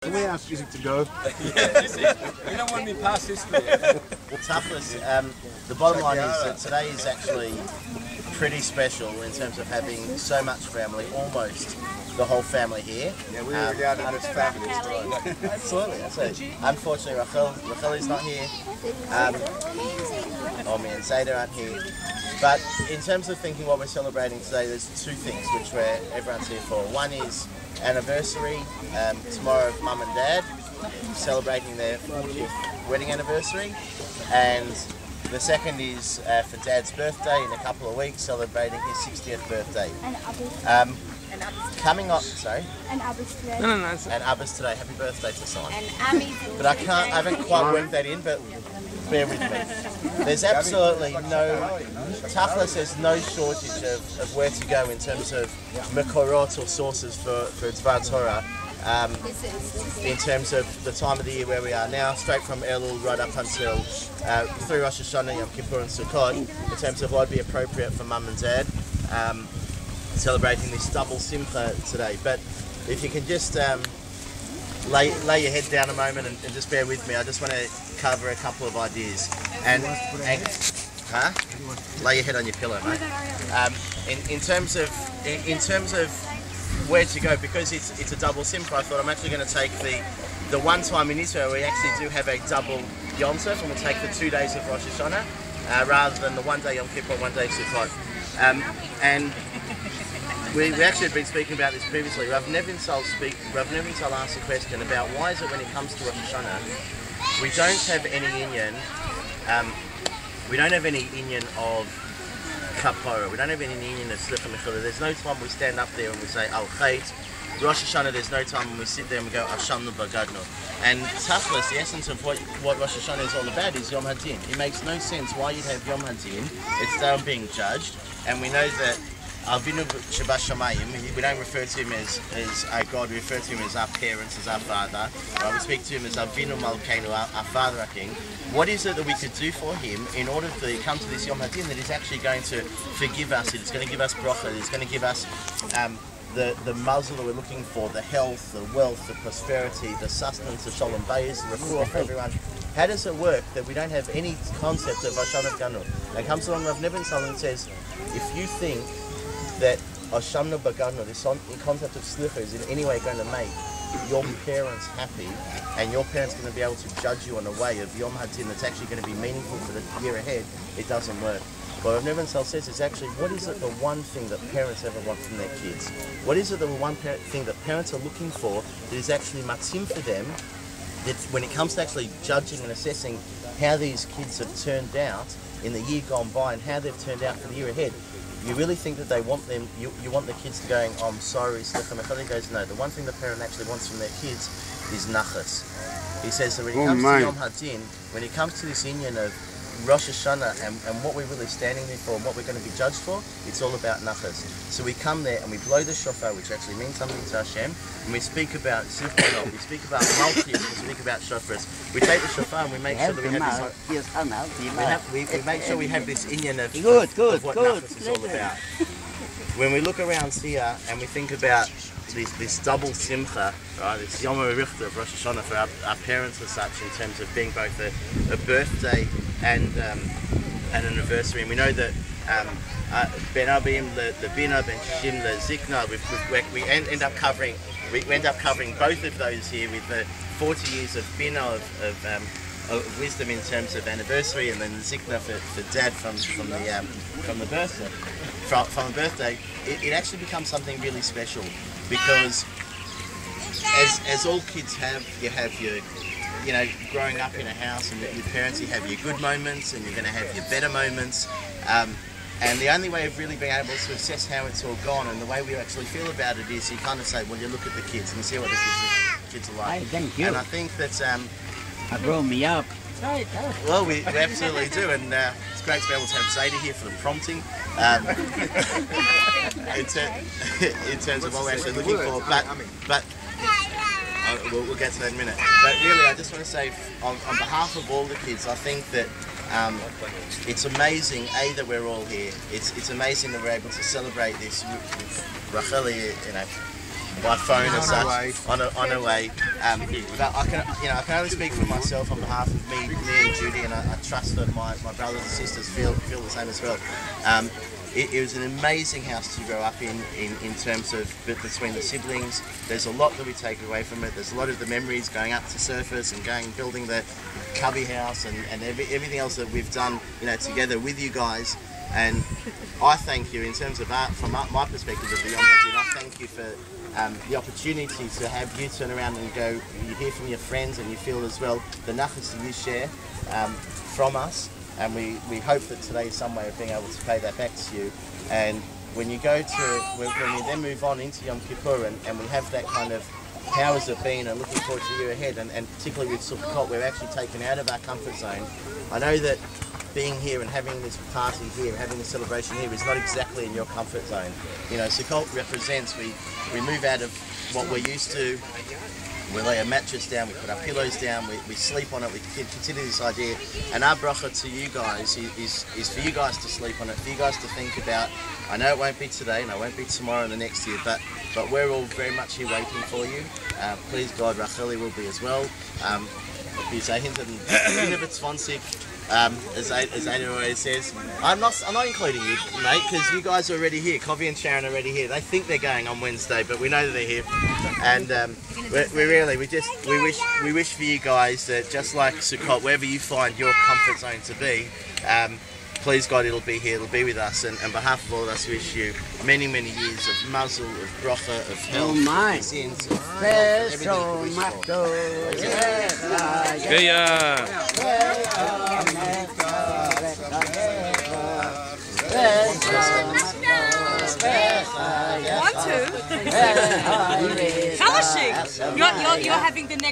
Can we ask Isaac to go? You don't want me past history. Toughness. The bottom line is that today is actually pretty special in terms of having so much family, almost the whole family here. Yeah, we regard it as fabulous. Absolutely. Unfortunately, Rachel is not here. Me and Zayda aren't here. But in terms of thinking what we're celebrating today, there's two things which everyone's here for. One is anniversary, tomorrow of Mum and Dad, celebrating their 40th wedding anniversary. And the second is for Dad's birthday in a couple of weeks, celebrating his 60th birthday. Coming up, sorry? And Abba's today. No. And Abba's today. Happy birthday to Simon. And Ami's. But I haven't quite worked that in, but bear with me. There's absolutely toughness, there's no shortage of where to go in terms of Makorot or sources for Dvar Torah. In terms of the time of the year where we are now, straight from Elul right up until through Rosh Hashanah, Yom Kippur and Sukkot, in terms of what would be appropriate for Mum and Dad, celebrating this double simcha today. But if you can just lay your head down a moment and just bear with me, I just want to cover a couple of ideas. Lay your head on your pillow, mate. In terms of where to go, because it's a double simcha, I thought I'm actually going to take the one time in Israel we actually do have a double Yom Tov, and we'll take the 2 days of Rosh Hashanah rather than the 1 day Yom Kippur, 1 day Sukkot. And we actually had been speaking about this previously. Rav Nevintal asked a question about why is it when it comes to Rosh Hashanah we don't have any inyan. We don't have any inyan of kapara. We don't have any inyan of slicha mechila. There's no time we stand up there and we say al chait. Rosh Hashanah, there's no time when we sit there and we go Hashamnu Bagadnu. And toughness, the essence of what Rosh Hashanah is all about is Yom Hadin. It makes no sense why you'd have Yom Hadin. It's them being judged, and we know that Avinu Shebashamayim, we don't refer to him as our God, we refer to him as our parents, as our father. We speak to him as Avinu Malkeinu, our Father, our King. What is it that we could do for him in order to come to this Yom Hadin that he's actually going to forgive us, it's going to give us bracha, it's going to give us the muzzle that we're looking for, the health, the wealth, the prosperity, the sustenance, the shalom bayis, the refuah for everyone. How does it work that we don't have any concept of Hashanah Ganu? And comes along Rav Nevintal and says, if you think that Hashamnu Bagadnu, this concept of slicha, is in any way going to make your parents happy, and your parents going to be able to judge you in a way of Yom Hadin that's actually going to be meaningful for the year ahead, it doesn't work. What Rav Nevintal says is actually, what is it the one thing that parents ever want from their kids? What is it the one thing that parents are looking for that is actually matzim for them, that when it comes to actually judging and assessing how these kids have turned out in the year gone by and how they've turned out for the year ahead? You really think that they want them, you want the kids to going, oh, I'm sorry, slicha mechila? He goes, no, the one thing the parent actually wants from their kids is nachas. He says that when it comes to Yom Hadin, when it comes to this inyan of Rosh Hashanah and what we're really standing there for and what we're going to be judged for, it's all about nachas. So we come there and we blow the shofar, which actually means something to Hashem, and we speak about simchot, we speak about malchus, we speak about shofars. We take the shofar and we make sure that we have this inyan of what nachas is all about. When we look around here and we think about this double simcha, right, this Yom HaRichta of Rosh Hashanah for our parents as such, in terms of being both a birthday and an anniversary, and we know that Ben Abim the Bina, Ben Shim the Zikna, we end up covering both of those here with the 40 years of Bina of wisdom in terms of anniversary, and then the Zikna for Dad from the birthday. It actually becomes something really special, because as all kids have, you have your, growing up in a house and your parents, you have your good moments and you're going to have your better moments. And the only way of really being able to assess how it's all gone and the way we actually feel about it is you kind of say, well, you look at the kids and you see what the kids are like. Thank you. And I think that... grow me up. Well, we absolutely do, and it's great to be able to have Zayda here for the prompting in terms of what we're actually looking for. But we'll get to that in a minute. But really, I just want to say, on behalf of all the kids, I think that it's amazing, that we're all here. It's amazing that we're able to celebrate this with Rachel, by phone and On her such on her way. But I can only speak for myself on behalf of me and Judy, and I trust that my brothers and sisters feel the same as well. It was an amazing house to grow up in terms of between the siblings. There's a lot that we take away from it. There's a lot of the memories going up to surface and building the cubby house and everything else that we've done, together with you guys. And I thank you in terms of art, from my perspective of the Yom Ha'adin. I thank you for the opportunity to have you turn around and go, you hear from your friends and you feel as well the nachas that you share from us. And we hope that today is some way of being able to pay that back to you. And when you go to, when we then move on into Yom Kippur and we have that kind of powers that be and looking forward to the year ahead, and particularly with Sukkot, we're actually taken out of our comfort zone. I know that being here and having this party here, having this celebration here is not exactly in your comfort zone. Sukkot represents, we move out of what we're used to. We lay a mattress down, we put our pillows down, we sleep on it, we consider this idea. And our bracha to you guys is for you guys to sleep on it, for you guys to think about. I know it won't be today and it won't be tomorrow and the next year, but we're all very much here waiting for you. Please God, Racheli will be as well. Wir sind hinter den 27, as Ada always says. I'm not including you, mate, because you guys are already here. Coffee and Sharon are already here. They think they're going on Wednesday, but we know that they're here. And we wish for you guys that, just like Sukkot, wherever you find your comfort zone to be, please God, it'll be here, it'll be with us, and on behalf of all of us, wish you many, many years of mazel, of bracha, of health, of sins, of everything that we wish Want to? Kalashik! You're having the next